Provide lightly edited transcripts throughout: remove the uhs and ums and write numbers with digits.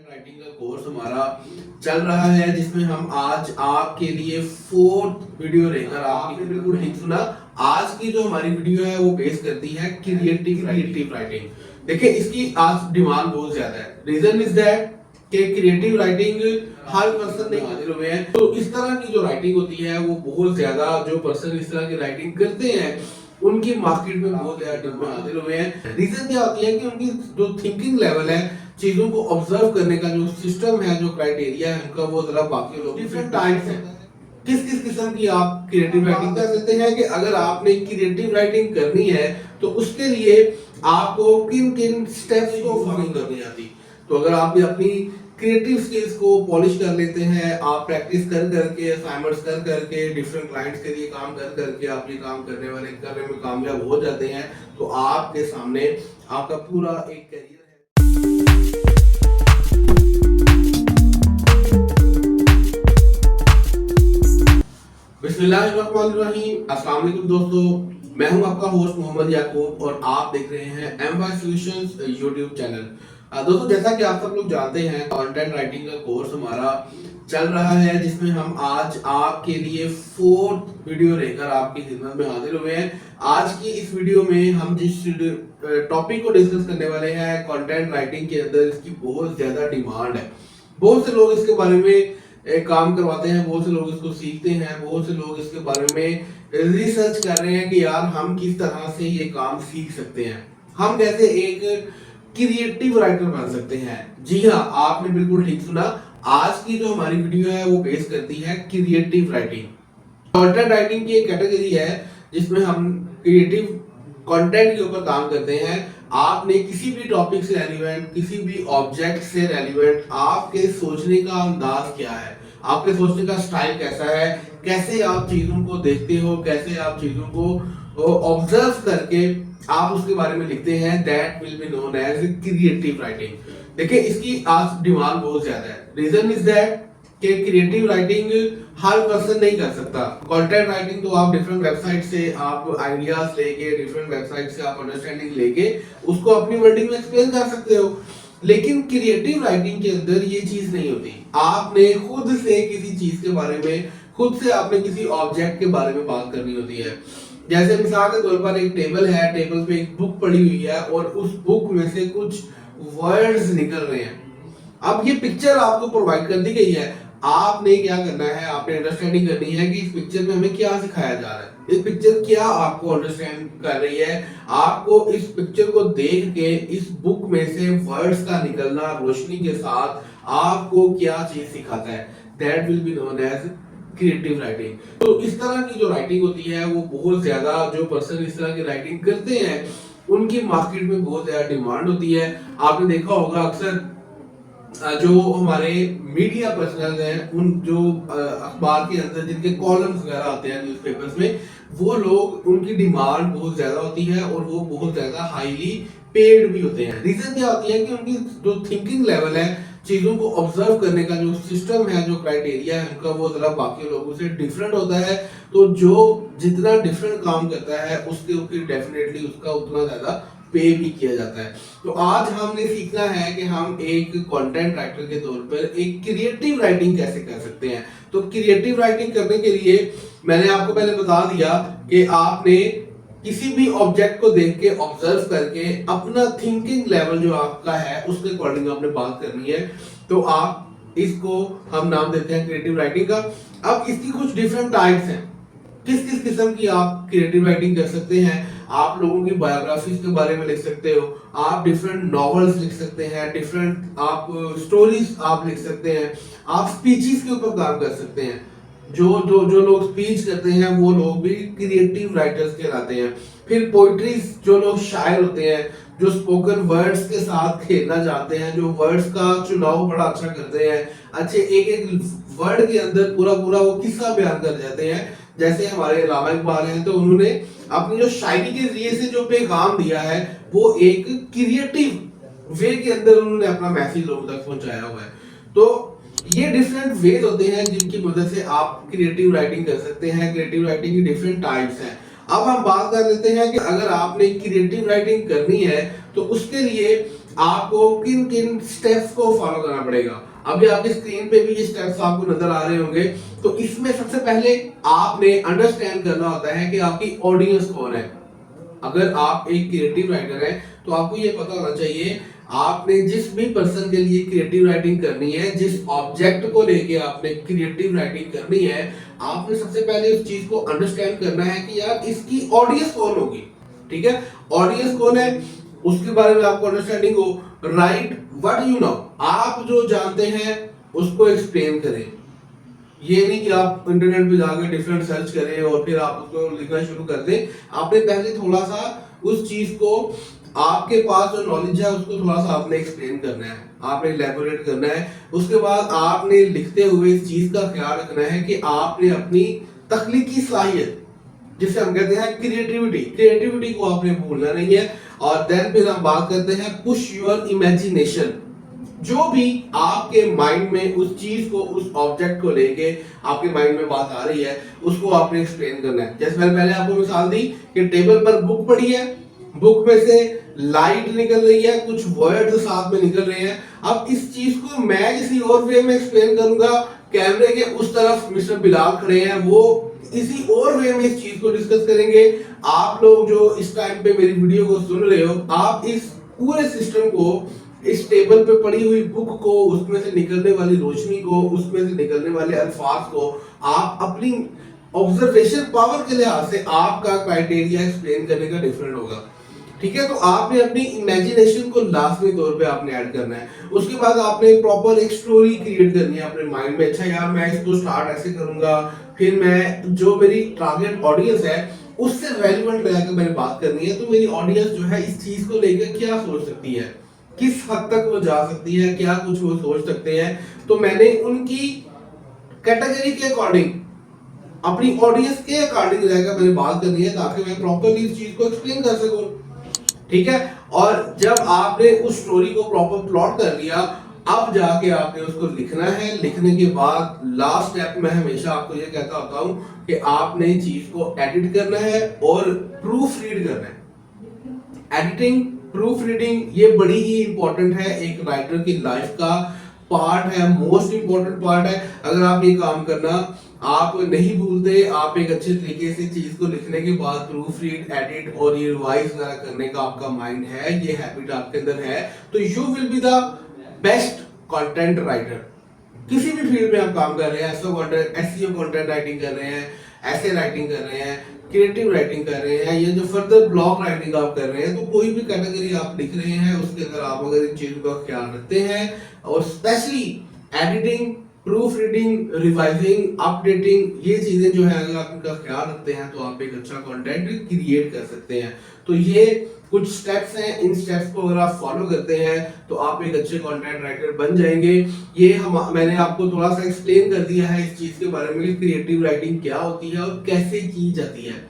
Writing का course हमारा चल रहा है जिसमें हम आज आपके लिए फोर्थ वीडियो लेकर आपने बिल्कुल ठीक सुना। आज की जो हमारी वीडियो है वो बेस करती है क्रिएटिव राइटिंग। देखिए इसकी आज डिमांड बहुत ज्यादा है। रीजन इज दैट कि क्रिएटिव राइटिंग हर पर्सन नहीं हाजिर हुए हैं, तो इस तरह की जो राइटिंग होती है वो बहुत ज्यादा जो पर्सन इस तरह की राइटिंग करते हैं उनकी मार्केट में बहुत ज्यादा डिमांड हाजिर हुए हैं। रीजन क्या होती है कि उनकी जो थिंकिंग लेवल है, चीजों को ऑब्जर्व करने का जो सिस्टम है, जो क्राइटेरिया है उनका, वो जरा बाकी लोग डिफरेंट टाइप्स है। किस किस किस्म की आप क्रिएटिव राइटिंग कर सकते हैं कि अगर आपने क्रिएटिव राइटिंग करनी है तो उसके लिए आपको किन किन स्टेप्स को फॉलो करनी आती। तो अगर आप अपनी क्रिएटिव स्किल्स को पॉलिश कर लेते हैं, आप प्रैक्टिस कर करके, असाइनमेंट्स कर करके, डिफरेंट क्लाइंट्स के लिए काम कर करके आप ये काम करने में कामयाब हो जाते हैं, तो आपके सामने आपका पूरा एक करियर है। बिस्मिल्लाहिर्रहमानिर्रहीम। अस्सलाम वालेकुम दोस्तों, मैं हूं आपका होस्ट मोहम्मद याकूब और आप देख रहे हैं एमवाई सॉल्यूशंस यूट्यूब चैनल। दोस्तों, जैसा कि आप सब लोग जानते हैं, कंटेंट राइटिंग का कोर्स हमारा चल रहा है जिसमें हम आज आपके लिए फोर्थ वीडियो लेकर आपकी खिदमत में हाजिर हुए हैं। आज की इस वीडियो में हम जिस टॉपिक को डिस्कस करने वाले हैं, कंटेंट राइटिंग के अंदर इसकी बहुत ज्यादा डिमांड है। बहुत से लोग इसके बारे में काम करवाते हैं, बहुत से लोग इसको सीखते हैं, बहुत से लोग इसके बारे में रिसर्च कर रहे हैं कि यार हम किस तरह से ये काम सीख सकते हैं, हम कैसे एक क्रिएटिव राइटर बन सकते हैं। जी हाँ, आपने बिल्कुल ठीक सुना। आज की जो हमारी वीडियो है वो बेस करती है क्रिएटिव राइटिंग। कंटेंट राइटिंग की एक कैटेगरी है जिसमें हम क्रिएटिव कंटेंट के ऊपर काम करते हैं। आपने किसी भी टॉपिक से रेलिवेंट, किसी भी ऑब्जेक्ट से रेलिवेंट आपके सोचने का अंदाज क्या है, आपके सोचने का स्टाइल कैसा है, कैसे आप चीजों को देखते हो, कैसे आप चीजों को ऑब्जर्व करके आप उसके बारे में लिखते हैं, that will be known as creative writing. देखिए इसकी आज डिमांड बहुत ज्यादा है। रीजन इज दैट कि क्रिएटिव राइटिंग हर पर्सन नहीं कर सकता। कंटेंट राइटिंग तो आप डिफरेंट वेबसाइट से आप आइडियाज लेके, डिफरेंट वेबसाइट से आप अंडरस्टैंडिंग लेके उसको अपनी वर्डिंग में एक्सप्लेन कर सकते हो, लेकिन क्रिएटिव राइटिंग के अंदर ये चीज नहीं होती। आपने खुद से किसी चीज के बारे में, खुद से आपने किसी ऑब्जेक्ट के बारे में बात करनी होती है। जैसे मिसाल के तौर पर एक टेबल है, टेबल पे एक बुक पड़ी हुई है और उस बुक में से कुछ वर्ड्स निकल रहे हैं। अब ये पिक्चर आपको प्रोवाइड कर दी गई है, आपने क्या करना है, आपने अंडरस्टैंडिंग करनी है कि इस पिक्चर में हमें क्या सिखाया जा रहा है, इस पिक्चर क्या आपको अंडरस्टैंड कर रही है। आपको इस पिक्चर को देख के इस बुक में से वर्ड्स का निकलना रोशनी के साथ आपको क्या चीज सिखाता है, that will be known as creative writing. तो इस तरह की जो राइटिंग होती है वो बहुत ज्यादा, जो पर्सन इस तरह की राइटिंग करते हैं उनकी मार्केट में बहुत ज्यादा डिमांड होती है। आपने देखा होगा अक्सर जो हमारे मीडिया पर्सनल हैं, उन जो अखबार के अंदर जिनके कॉलम्स वगैरह आते हैं न्यूज़पेपर्स में, वो लोग, उनकी डिमांड बहुत ज्यादा होती है और वो बहुत ज्यादा हाईली पेड भी होते हैं। रीजन क्या होती है कि उनकी जो थिंकिंग लेवल है, चीजों को ऑब्जर्व करने का जो सिस्टम है, जो क्राइटेरिया है उनका, वो जरा बाकी लोगों से डिफरेंट होता है। तो जो जितना डिफरेंट काम करता है उसके ऊपर डेफिनेटली उसका उतना ज्यादा पे भी किया जाता है। तो आज हमने सीखना है कि हम एक कंटेंट राइटर के तौर पर एक क्रिएटिव राइटिंग कैसे कर सकते हैं। तो क्रिएटिव राइटिंग करने के लिए मैंने आपको पहले बता दिया कि आपने किसी भी ऑब्जेक्ट को देख के, ऑब्जर्व करके, अपना थिंकिंग लेवल जो आपका है उसके अकॉर्डिंग आपने बात करनी है। तो आप इसको हम नाम देते हैं क्रिएटिव राइटिंग का। अब इसकी कुछ डिफरेंट टाइप्स हैं। किस किस किस्म की आप क्रिएटिव राइटिंग कर सकते हैं। आप लोगों की बायोग्राफीज के बारे में लिख सकते हो, आप डिफरेंट नॉवेल्स लिख सकते हैं, डिफरेंट आप स्टोरीज आप लिख सकते हैं, आप स्पीचेस के ऊपर काम कर सकते हैं। जो जो जो लोग स्पीच करते हैं वो लोग भी क्रिएटिव राइटर्स कहलाते हैं। फिर पोइट्रीज, जो लोग शायर होते हैं, जो स्पोकन वर्ड्स के साथ खेलना चाहते हैं, जो वर्ड्स का चुनाव बड़ा अच्छा करते हैं, अच्छे एक एक वर्ड के अंदर पूरा पूरा वो किस्सा बयान कर जाते हैं। जैसे हमारे अल्लामा इकबाल हैं, तो उन्होंने अपनी जो शायरी के जरिए से जो पैगाम दिया है वो एक क्रिएटिव वे के अंदर उन्होंने अपना मैसेज लोगों तक पहुंचाया हुआ है। तो ये डिफरेंट वेज होते हैं जिनकी मदद से आप क्रिएटिव राइटिंग कर सकते हैं। क्रिएटिव राइटिंग की डिफरेंट टाइप्स हैं। अब हम बात कर लेते हैं कि अगर आपने क्रिएटिव राइटिंग करनी है तो उसके लिए आपको किन किन स्टेप्स को फॉलो करना पड़ेगा। अभी आपकी स्क्रीन पे भी ये स्टेप्स आपको नजर आ रहे होंगे। तो इसमें सबसे पहले आपने अंडरस्टैंड करना होता है कि आपकी ऑडियंस कौन है। अगर आप एक क्रिएटिव राइटर हैं तो आपको ये पता होना चाहिए आपने जिस भी पर्सन के लिए क्रिएटिव राइटिंग करनी है, जिस ऑब्जेक्ट को लेके आपने क्रिएटिव राइटिंग करनी है, आपने सबसे पहले उस चीज को अंडरस्टैंड करना है कि यार इसकी ऑडियंस कौन होगी। ठीक है, ऑडियंस कौन है उसके बारे में आपको अंडरस्टैंडिंग हो। राइट व्हाट यू नो, आप जो जानते हैं उसको एक्सप्लेन करें। ये नहीं कि आप इंटरनेट पे जाकर डिफरेंट सर्च करें और फिर आप उसको लिखना शुरू कर दें। आपने पहले थोड़ा सा उस चीज को, आपके पास जो नॉलेज है उसको थोड़ा सा आपने एक्सप्लेन करना है, आपने इलेबोरेट करना है। उसके बाद आपने लिखते हुए इस चीज का ख्याल रखना है कि आपने अपनी तख्लीकी सलाहियत, जिसे हम कहते हैं क्रिएटिविटी को आपने भूलना नहीं है। और देन फिर हम बात करते हैं पुश योर इमेजिनेशन। जो भी आपके माइंड में उस चीज को, उस ऑब्जेक्ट को लेके आपके माइंड में बात आ रही है उसको आपने एक्सप्लेन करना है। जैसे मैंने पहले आपको मिसाल दी कि टेबल पर बुक पड़ी है, बुक में से लाइट निकल रही है, कुछ वर्ड्स साथ में निकल रहे हैं। अब इस चीज को मैं किसी और वे में एक्सप्लेन करूंगा, कैमरे के उस तरफ मिस्टर बिलाल खड़े हैं, वो इसी और वे में इस चीज को डिस्कस करेंगे। आप लोग जो इस टाइम पे मेरी वीडियो को सुन रहे हो, आप इस पूरे सिस्टम को, इस टेबल पे पड़ी हुई बुक को, उसमें से निकलने वाली रोशनी को, उसमें से निकलने वाले अल्फाज को आप अपनी ऑब्जर्वेशन पावर के लिहाज से आपका क्राइटेरिया एक्सप्लेन करने का डिफरेंट होगा। ठीक है, तो आपने अपनी इमेजिनेशन को लाजमी तौर पे आपने ऐड करना है। उसके बाद आपने प्रॉपर एक स्टोरी क्रिएट करनी है अपने माइंड में। अच्छा यार मैं इसको स्टार्ट ऐसे करूंगा, फिर मैं जो मेरी टारगेट ऑडियंस है उससे रेलिवेंट रहकर मैंने बात करनी है। तो मेरी ऑडियंस जो है इस चीज को लेकर क्या सोच सकती है, किस हद तक वो जा सकती है, क्या कुछ वो सोच सकते हैं। तो मैंने उनकी कैटेगरी के अकॉर्डिंग, अपनी ऑडियंस के अकॉर्डिंग रहकर मैंने बात करनी है ताकि मैं प्रॉपर्ली इस चीज को एक्सप्लेन कर सकूं। ठीक है, और जब आपने उस स्टोरी को प्रॉपर प्लॉट कर लिया, अब जाके आपने उसको लिखना है। लिखने के बाद लास्ट स्टेप में हमेशा आपको ये कहता होता हूं कि आपने चीज को एडिट करना है और प्रूफ रीड करना है। एडिटिंग, प्रूफ रीडिंग ये बड़ी ही इंपॉर्टेंट है, एक राइटर की लाइफ का पार्ट है, मोस्ट इंपॉर्टेंट पार्ट है। अगर आप ये काम करना आप नहीं भूलते, आप एक अच्छे तरीके से चीज को लिखने के बाद प्रूफ रीड, एडिट और ये रिवाइज वगैरह करने का आपका माइंड है, ये हैबिट आपके अंदर है, तो you will be the best content writer. किसी भी फील्ड में आप काम कर रहे हैं, एसईओ कंटेंट राइटिंग कर रहे हैं, ऐसे राइटिंग कर रहे हैं, क्रिएटिव राइटिंग कर रहे हैं, या जो फर्दर ब्लॉग राइटिंग आप कर रहे हैं, तो कोई भी कैटेगरी आप लिख रहे हैं उसके अंदर आप अगर इन चीजों का ख्याल रखते हैं और specially editing, proof reading, revising, updating, ये चीजें जो है अगर आप इनका ख्याल रखते हैं तो आप एक अच्छा कंटेंट क्रिएट कर सकते हैं। तो ये कुछ स्टेप्स हैं, इन स्टेप्स को अगर आप फॉलो करते हैं तो आप एक अच्छे कंटेंट राइटर बन जाएंगे। ये मैंने आपको थोड़ा सा एक्सप्लेन कर दिया है इस चीज के बारे में कि क्रिएटिव राइटिंग क्या होती है और कैसे की जाती है।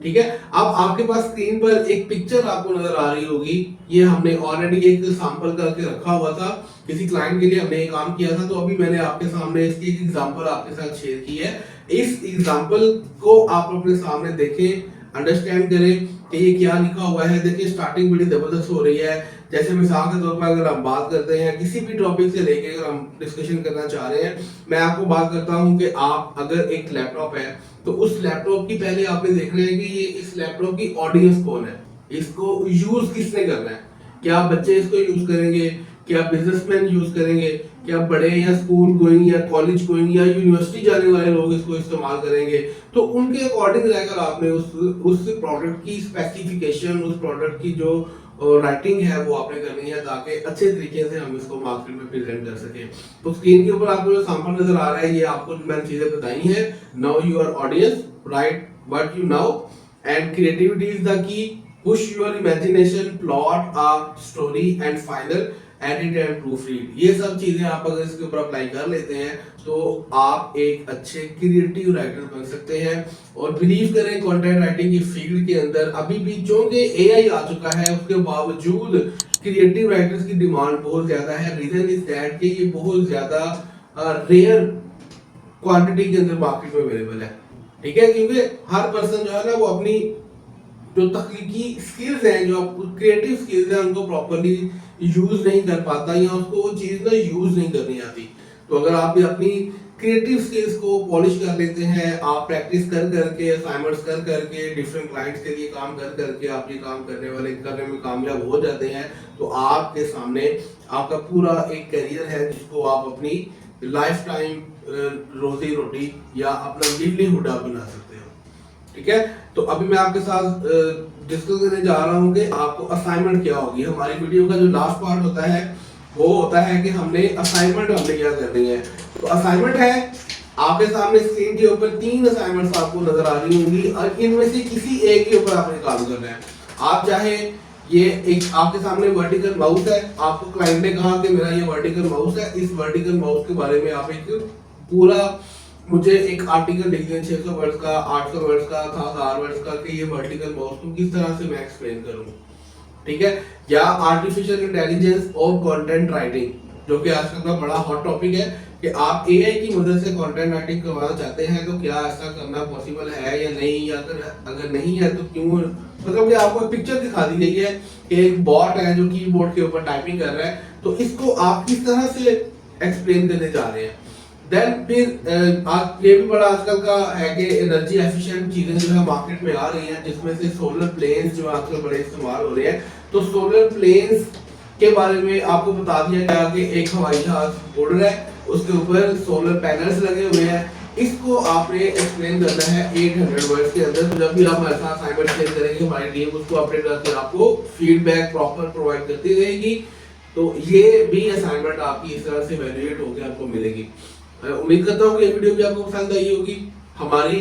ठीक है, अब आपके पास स्क्रीन पर एक पिक्चर आपको नजर आ रही होगी। ये हमने ऑलरेडी एक सैंपल करके रखा हुआ था, किसी क्लाइंट के लिए हमने ये काम किया था, तो अभी मैंने आपके सामने इसकी एक एग्जांपल आपके साथ शेयर की है। इस एग्जांपल को आप अपने सामने देखें, अंडरस्टैंड करें कि ये क्या लिखा हुआ है। देखिए स्टार्टिंग बड़ी जबरदस्त हो रही है। जैसे मिसाल के तौर पर अगर हम बात करते हैं किसी भी टॉपिक से लेके अगर हम डिस्कशन करना चाह रहे हैं, मैं आपको बात करता हूं कि आप अगर एक लैपटॉप है तो उस लैपटॉप की पहले आपने देखना है कि ये इस लैपटॉप की ऑडियंस कौन है, इसको यूज किसने करना है। क्या बच्चे इसको यूज करेंगे, क्या बिजनेसमैन यूज करेंगे, क्या बड़े या स्कूल गोइंग या कॉलेज गोइंग या यूनिवर्सिटी जाने वाले लोग इसको इस्तेमाल करेंगे। तो उनके अकॉर्डिंग रहकर आपने उस प्रोडक्ट की स्पेसिफिकेशन, उस प्रोडक्ट की जो राइटिंग है वो आपने करनी है ताकि अच्छे तरीके से हम इसको मार्केट में प्रेजेंट कर सके। तो स्क्रीन के ऊपर आपको जो सैंपल नजर आ रहा है ये आपको मैंने चीजें बताई हैं। Now your audience, right what you now, and creativity is the key, push your imagination, plot a story, and final edit and proof read. ये सब चीजें आप अगर इसके ऊपर अप्लाई कर लेते हैं तो आप एक अच्छे क्रिएटिव राइटर बन सकते हैं। और बिलीव करें कंटेंट राइटिंग की फील्ड के अंदर अभी भी चूंकि एआई आ चुका है उसके बावजूद क्रिएटिव राइटर्स की डिमांड बहुत ज्यादा है। रीजन इज दैट कि ये बहुत ज्यादा रेयर क्वांटिटी के अंदर मार्केट में अवेलेबल है। ठीक है, क्योंकि हर पर्सन जो है ना वो अपनी जो तकनीकी स्किल्स हैं, जो आप क्रिएटिव स्किल्स हैं, उनको प्रॉपरली यूज नहीं कर पाता या उसको वो चीज़ ना यूज नहीं करनी आती। तो अगर आप भी अपनी क्रिएटिव स्किल्स को पॉलिश कर लेते हैं, आप प्रैक्टिस कर करके, असाइनमेंट्स कर करके, डिफरेंट क्लाइंट्स के लिए काम कर करके आप ये काम करने में कामयाब हो जाते हैं, तो आपके सामने आपका पूरा एक करियर है जिसको आप अपनी लाइफ टाइम रोजी रोटी या अपना लिवलीहुड आप बना सकते हो। ठीक है, तो अभी मैं आपके साथ डिस्कस करने जा रहा हूँ कि आपको असाइनमेंट क्या होगी। हमारी वीडियो का जो लास्ट पार्ट होता है वो होता है कि हमने असाइनमेंट क्या करनी है। तो असाइनमेंट है, आपके सामने स्क्रीन के ऊपर 3 असाइनमेंट्स आपको नजर आ रही होंगी और इनमें से किसी एक के ऊपर आपने काम करना है। आप चाहे ये एक आपके सामने वर्टिकल माउस है, आपको क्लाइंट ने कहा कि मेरा ये वर्टिकल माउस है, इस वर्टिकल माउस के बारे में आप एक पूरा मुझे एक आर्टिकल लिख दें 600 वर्ड्स का, 800 वर्ड्स का, 1000 वर्ड्स का कि ये वर्टिकल माउस को किस तरह से मैं एक्सप्लेन करूं। ठीक है, या आर्टिफिशियल इंटेलिजेंस और कंटेंट राइटिंग, जो कि आजकल का बड़ा हॉट टॉपिक है कि आप एआई की मदद से कंटेंट राइटिंग करवाना चाहते हैं, तो क्या ऐसा करना पॉसिबल है या नहीं, या अगर नहीं है तो क्यों। मतलब कि आपको पिक्चर दिखा दी गई है कि एक बॉट है जो कीबोर्ड के ऊपर टाइपिंग कर रहा है, तो इसको आप किस तरह से एक्सप्लेन करने जा रहे हैं। देन फिर ये भी बड़ा आजकल का है कि एनर्जी एफिशिएंट चीजें जो है मार्केट में आ रही हैं, जिसमें से सोलर प्लेन्स जो आजकल बड़े इस्तेमाल हो रहे हैं। तो सोलर प्लेन्स के बारे में आपको बता दिया गया कि एक हवाई जहाज उड़ रहा है, उसके ऊपर सोलर पैनल्स लगे हुए हैं, इसको आपने एक्सप्लेन करना है 800 वर्ड्स के अंदर। तो जब भी आप ऐसा असाइनमेंट शेयर करेंगे, हमारी टीम उसको अपडेट करके आपको फीडबैक प्रॉपर प्रोवाइड करती रहेगी। तो ये भी असाइनमेंट आपकी इस तरह से इवैल्यूएट होकर आपको मिलेगी। उम्मीद करता हूँ कि ये वीडियो भी आपको पसंद आई होगी। हमारी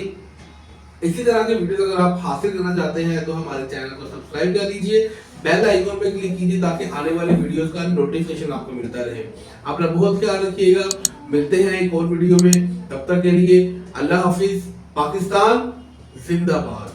इसी तरह की वीडियो अगर आप हासिल करना चाहते हैं तो हमारे चैनल को सब्सक्राइब कर लीजिए, बेल आइकन पे क्लिक कीजिए ताकि आने वाले वीडियोस का नोटिफिकेशन आपको मिलता रहे। अपना बहुत ख्याल रखिएगा, मिलते हैं एक और वीडियो में, तब तक के लिए अल्लाह हाफिज। पाकिस्तान जिंदाबाद।